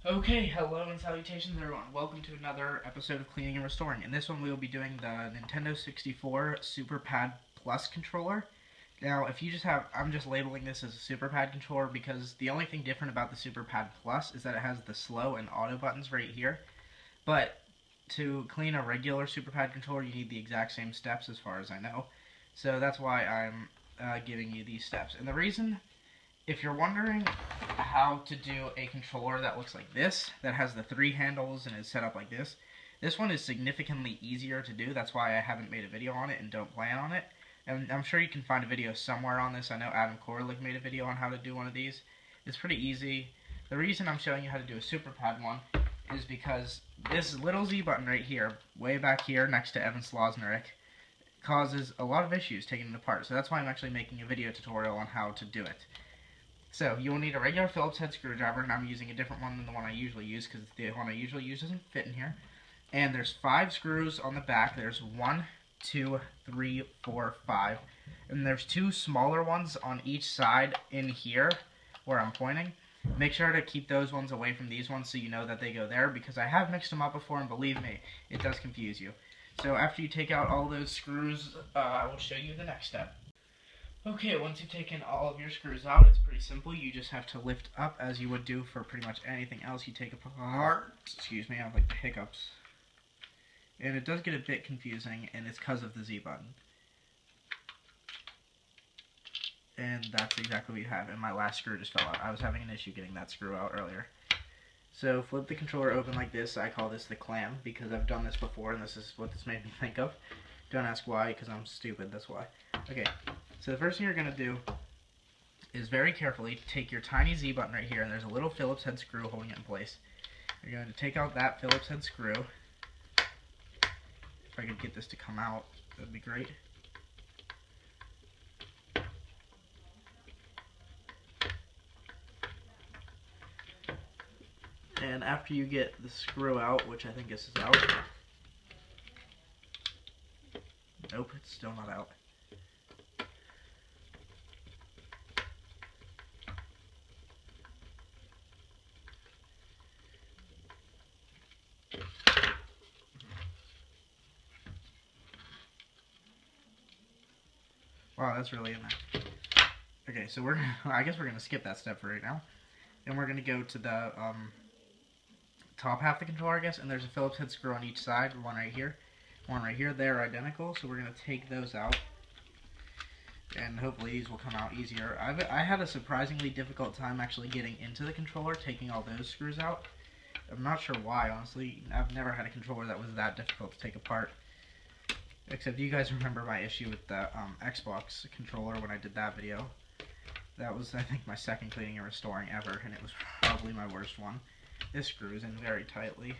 Okay, hello and salutations everyone. Welcome to another episode of Cleaning and Restoring. In this one we will be doing the Nintendo 64 SuperPad Plus controller. Now, if you just have, I'm just labeling this as a SuperPad controller because the only thing different about the SuperPad Plus is that it has the slow and auto buttons right here. But to clean a regular SuperPad controller, you need the exact same steps as far as I know. So that's why I'm giving you these steps. And the reason, if you're wondering how to do a controller that looks like this, that has the 3 handles and is set up like this one is significantly easier to do. That's why I haven't made a video on it and don't plan on it. And I'm sure you can find a video somewhere on this. I know Adam Korlick made a video on how to do one of these. It's pretty easy. The reason I'm showing you how to do a SuperPad one is because this little Z button right here, way back here next to Evan Slosnerick, causes a lot of issues taking it apart. So that's why I'm actually making a video tutorial on how to do it. So, you will need a regular Phillips head screwdriver, and I'm using a different one than the one I usually use, because the one I usually use doesn't fit in here. And there's 5 screws on the back. There's 1, 2, 3, 4, 5. And there's 2 smaller ones on each side in here, where I'm pointing. Make sure to keep those ones away from these ones so you know that they go there, because I have mixed them up before, and believe me, it does confuse you. So after you take out all those screws, I will show you the next step. Okay, once you've taken all of your screws out, it's pretty simple. You just have to lift up as you would do for pretty much anything else you take apart. Excuse me, I have like hiccups. And it does get a bit confusing, and it's because of the Z button. And that's exactly what you have, and my last screw just fell out. I was having an issue getting that screw out earlier. So flip the controller open like this. I call this the clam, because I've done this before, and this is what this made me think of. Don't ask why, because I'm stupid, that's why. Okay. So the first thing you're going to do is very carefully take your tiny Z button right here, and there's a little Phillips head screw holding it in place. You're going to take out that Phillips head screw. If I could get this to come out, that would be great. And after you get the screw out, which I think this is out. Nope, it's still not out. Wow, that's really in there. Okay, so I guess we're gonna skip that step for right now, and we're gonna go to the top half of the controller, I guess. And there's a Phillips head screw on each side, one right here, one right here. They're identical, so we're gonna take those out, and hopefully these will come out easier. I had a surprisingly difficult time actually getting into the controller, taking all those screws out. I'm not sure why, honestly. I've never had a controller that was that difficult to take apart. Except you guys remember my issue with the Xbox controller when I did that video. That was, I think, my second cleaning and restoring ever, and it was probably my worst one. This screws in very tightly.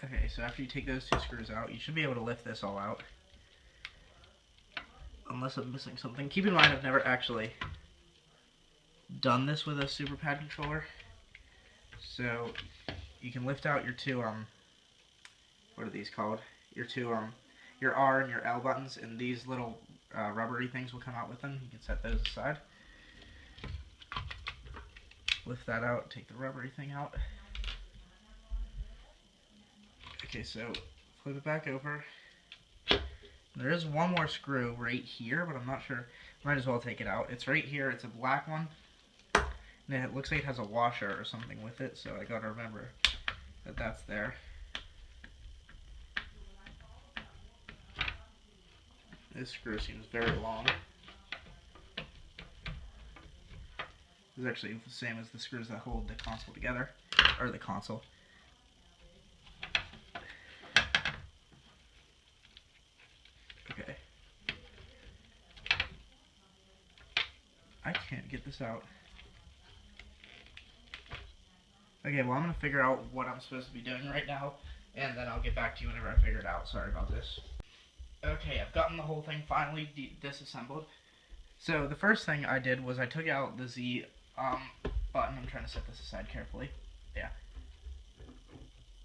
Okay, so after you take those 2 screws out, you should be able to lift this all out. Unless I'm missing something. Keep in mind, I've never actually done this with a SuperPad controller. So you can lift out your 2 what are these called? Your 2 your R and your L buttons, and these little rubbery things will come out with them. You can set those aside. Lift that out, take the rubbery thing out. Okay, so flip it back over. There is one more screw right here, but I'm not sure. Might as well take it out. It's right here. It's a black one. And it looks like it has a washer or something with it, so I gotta remember that that's there. This screw seems very long. It's actually the same as the screws that hold the console together, or the console. Okay. I can't get this out. Okay, well, I'm going to figure out what I'm supposed to be doing right now, and then I'll get back to you whenever I figure it out. Sorry about this. Okay, I've gotten the whole thing finally disassembled. So the first thing I did was I took out the Z button. I'm trying to set this aside carefully. Yeah.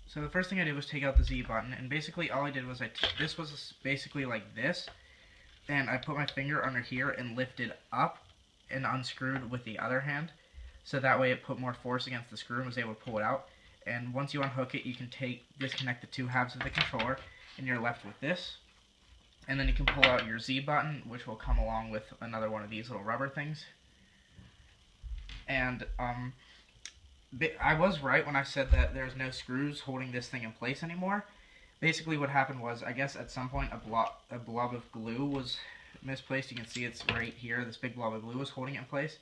So the first thing I did was take out the Z button, and basically all I did was this was basically like this, and I put my finger under here and lifted up, and unscrewed with the other hand, so that way it put more force against the screw and was able to pull it out. And once you unhook it, you can disconnect the two halves of the controller, and you're left with this. And then you can pull out your Z button, which will come along with another one of these little rubber things. And I was right when I said that there's no screws holding this thing in place anymore. Basically what happened was, I guess at some point a blob of glue was misplaced. You can see it's right here. This big blob of glue was holding it in place.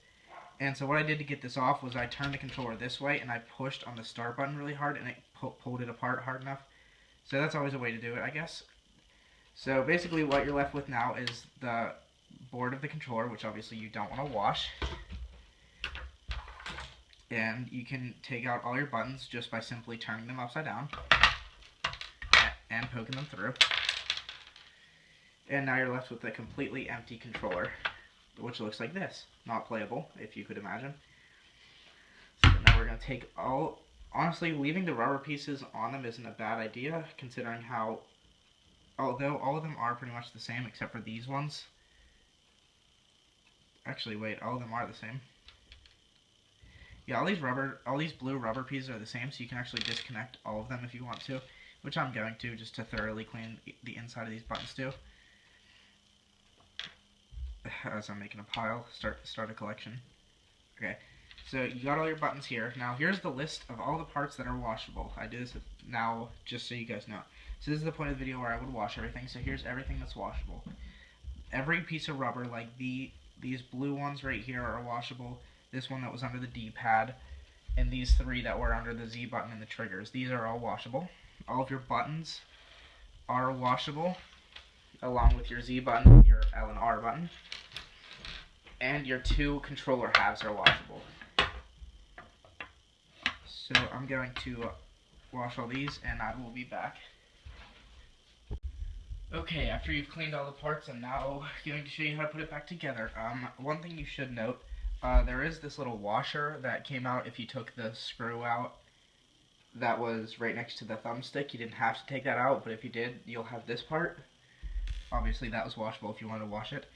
And so what I did to get this off was I turned the controller this way and I pushed on the start button really hard, and it pulled it apart hard enough. So that's always a way to do it, I guess. So basically what you're left with now is the board of the controller, which obviously you don't want to wash. And you can take out all your buttons just by simply turning them upside down and poking them through. And now you're left with a completely empty controller, which looks like this. Not playable, if you could imagine. So now we're going to take all... Honestly, leaving the rubber pieces on them isn't a bad idea, considering how... Although all of them are pretty much the same, except for these ones. Actually, wait, all of them are the same. Yeah, all these blue rubber pieces are the same, so you can actually disconnect all of them if you want to, which I'm going to, just to thoroughly clean the inside of these buttons too. As I'm making a pile, start a collection. Okay, so you got all your buttons here. Now here's the list of all the parts that are washable. I do this now just so you guys know. So this is the point of the video where I would wash everything. So here's everything that's washable. Every piece of rubber, like these blue ones right here, are washable. This one that was under the D-pad, and these three that were under the Z button and the triggers. These are all washable. All of your buttons are washable, along with your Z button, your L and R button. And your two controller halves are washable. So I'm going to wash all these, and I will be back. Okay, after you've cleaned all the parts, I'm now going to show you how to put it back together. One thing you should note, there is this little washer that came out if you took the screw out that was right next to the thumbstick. You didn't have to take that out, but if you did, you'll have this part. Obviously that was washable if you wanted to wash it.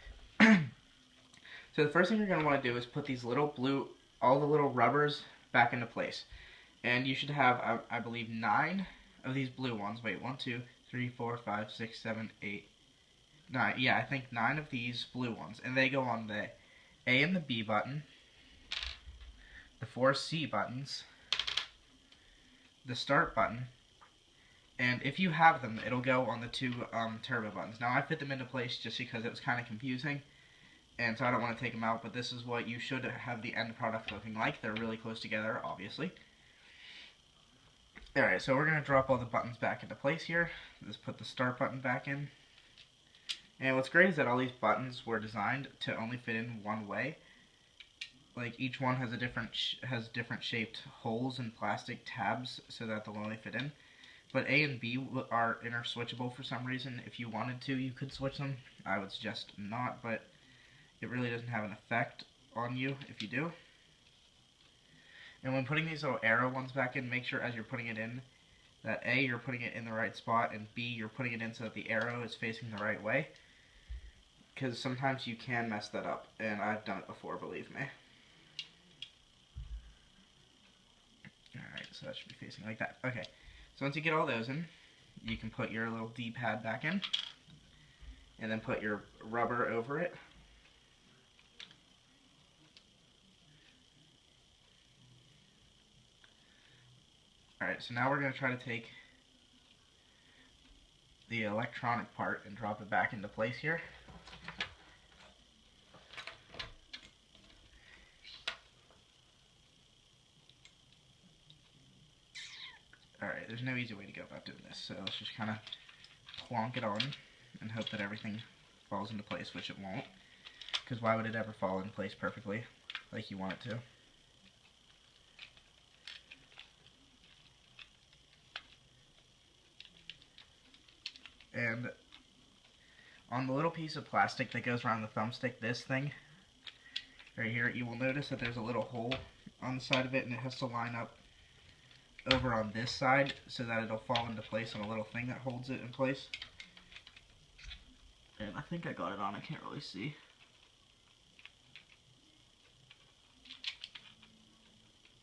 So the first thing you're going to want to do is put these little all the little rubbers back into place. And you should have, I believe, 9 of these blue ones. Wait, 1, 2, 3, 4, 5, 6, 7, 8, 9. Yeah, I think 9 of these blue ones. And they go on the A and the B button, the 4 C buttons, the start button, and if you have them, it'll go on the 2 turbo buttons. Now I fit them into place just because it was kind of confusing, and so I don't want to take them out, but this is what you should have the end product looking like. They're really close together, obviously. Alright, so we're going to drop all the buttons back into place here. Just put the start button back in. And what's great is that all these buttons were designed to only fit in one way. Like each one has different shaped holes and plastic tabs so that they'll only fit in. But A and B are inter-switchable for some reason. If you wanted to, you could switch them. I would suggest not, but it really doesn't have an effect on you if you do. And when putting these little arrow ones back in, make sure as you're putting it in that A, you're putting it in the right spot, and B, you're putting it in so that the arrow is facing the right way. Because sometimes you can mess that up, and I've done it before, believe me. Alright, so that should be facing like that. Okay, so once you get all those in, you can put your little D-pad back in, and then put your rubber over it. Alright, so now we're going to try to take the electronic part and drop it back into place here. Alright, there's no easy way to go about doing this, so let's just kind of plonk it on and hope that everything falls into place, which it won't. Because why would it ever fall in place perfectly like you want it to? And on the little piece of plastic that goes around the thumbstick, this thing right here, you will notice that there's a little hole on the side of it, and it has to line up over on this side so that it'll fall into place on a little thing that holds it in place. And I think I got it on, I can't really see.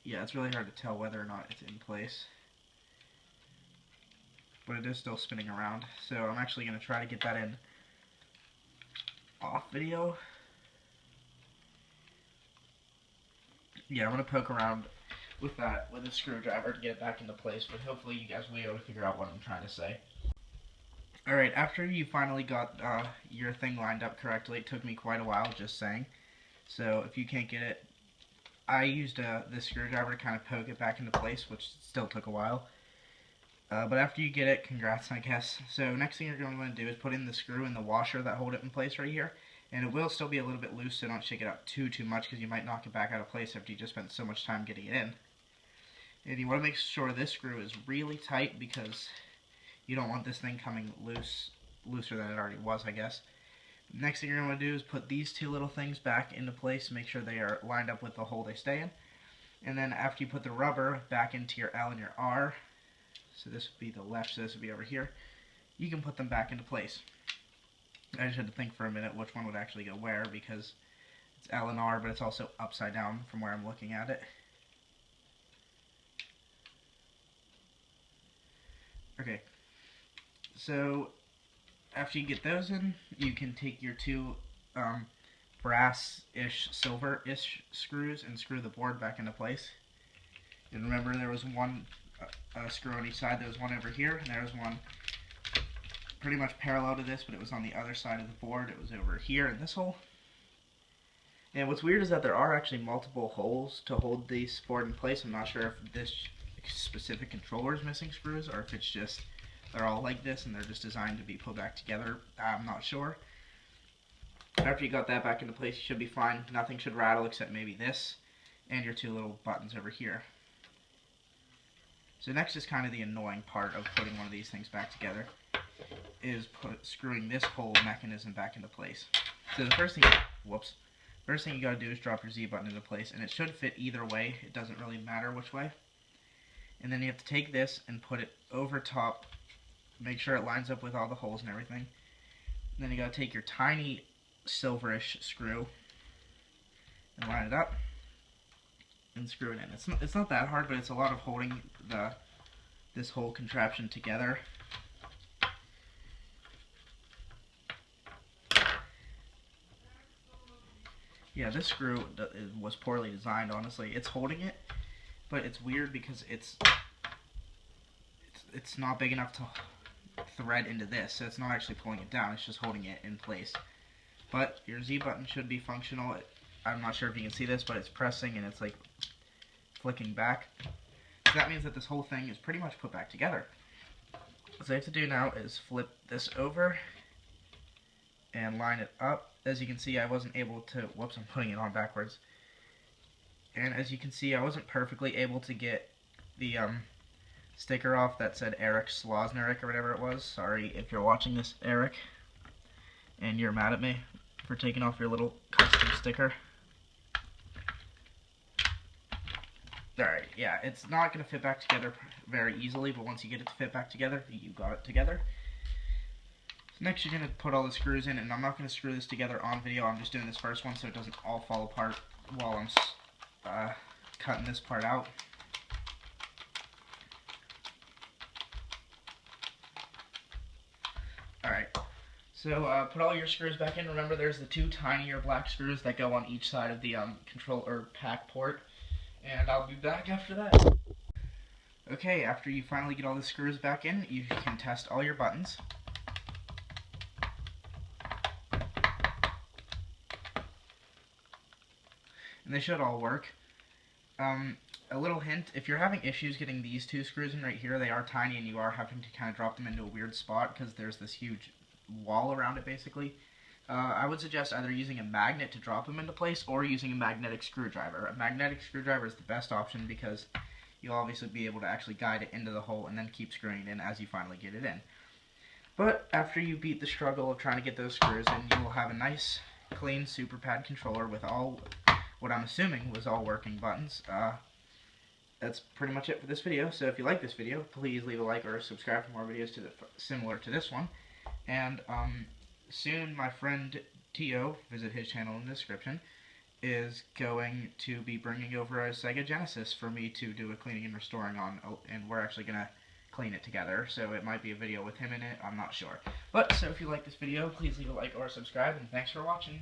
yeah, it's really hard to tell whether or not it's in place. But it is still spinning around. So I'm actually going to try to get that in off video. Yeah, I'm going to poke around with that with a screwdriver to get it back into place, but hopefully you guys will be able to figure out what I'm trying to say. Alright, after you finally got your thing lined up correctly, it took me quite a while, just saying. So if you can't get it, I used this screwdriver to kind of poke it back into place, which still took a while. But after you get it, congrats, I guess. So next thing you're going to want to do is put in the screw and the washer that hold it in place right here. And it will still be a little bit loose, so don't shake it up too much, because you might knock it back out of place after you just spent so much time getting it in. And you want to make sure this screw is really tight, because you don't want this thing coming looser than it already was, I guess. Next thing you're going to do is put these two little things back into place, make sure they are lined up with the hole they stay in. And then after you put the rubber back into your L and your R, so this would be the left, so this would be over here, you can put them back into place. I just had to think for a minute which one would actually go where, because it's L and R, but it's also upside down from where I'm looking at it. Okay, so after you get those in, you can take your two brass-ish, silver-ish screws and screw the board back into place. And remember, there was one screw on each side. There was one over here, and there was one pretty much parallel to this, but it was on the other side of the board. It was over here in this hole. And what's weird is that there are actually multiple holes to hold this board in place. I'm not sure if this specific controller is missing screws, or if it's just they're all like this and they're just designed to be put back together. I'm not sure. After you got that back into place, you should be fine. Nothing should rattle except maybe this and your two little buttons over here. So next is kind of the annoying part of putting one of these things back together, is screwing this whole mechanism back into place. So the first thing you gotta do is drop your Z button into place, and it should fit either way. It doesn't really matter which way. And then you have to take this and put it over top, make sure it lines up with all the holes and everything. And then you gotta take your tiny silverish screw and line it up and screw it in. It's not that hard, but it's a lot of holding this whole contraption together. Yeah, this screw was poorly designed, honestly. It's holding it, but it's weird because it's not big enough to thread into this, so it's not actually pulling it down, it's just holding it in place. But your Z button should be functional. I'm not sure if you can see this, but it's pressing and it's like flicking back. So that means that this whole thing is pretty much put back together. What I have to do now is flip this over and line it up. As you can see, I wasn't able to, whoops, I'm putting it on backwards. And as you can see, I wasn't perfectly able to get the sticker off that said Eric Slosnerick or whatever it was. Sorry if you're watching this, Eric, and you're mad at me for taking off your little custom sticker. Alright, yeah, it's not going to fit back together very easily, but once you get it to fit back together, you got it together. So next you're going to put all the screws in, and I'm not going to screw this together on video, I'm just doing this first one so it doesn't all fall apart while I'm cutting this part out. Alright, so put all your screws back in. Remember, there's the two tinier black screws that go on each side of the control or pack port, and I'll be back after that. Okay, after you finally get all the screws back in, you can test all your buttons. And they should all work. A little hint, if you're having issues getting these two screws in right here, they are tiny and you are having to kind of drop them into a weird spot because there's this huge wall around it basically. I would suggest either using a magnet to drop them into place or using a magnetic screwdriver. A magnetic screwdriver is the best option because you'll obviously be able to actually guide it into the hole and then keep screwing it in as you finally get it in. But after you beat the struggle of trying to get those screws in, you will have a nice, clean SuperPad controller with all, what I'm assuming was all working buttons. That's pretty much it for this video. So if you like this video, please leave a like or subscribe for more videos similar to this one. And soon my friend Teeohh, visit his channel in the description, is going to be bringing over a Sega Genesis for me to do a cleaning and restoring on, and we're actually going to clean it together, so it might be a video with him in it, I'm not sure. But, so if you like this video, please leave a like or subscribe, and thanks for watching.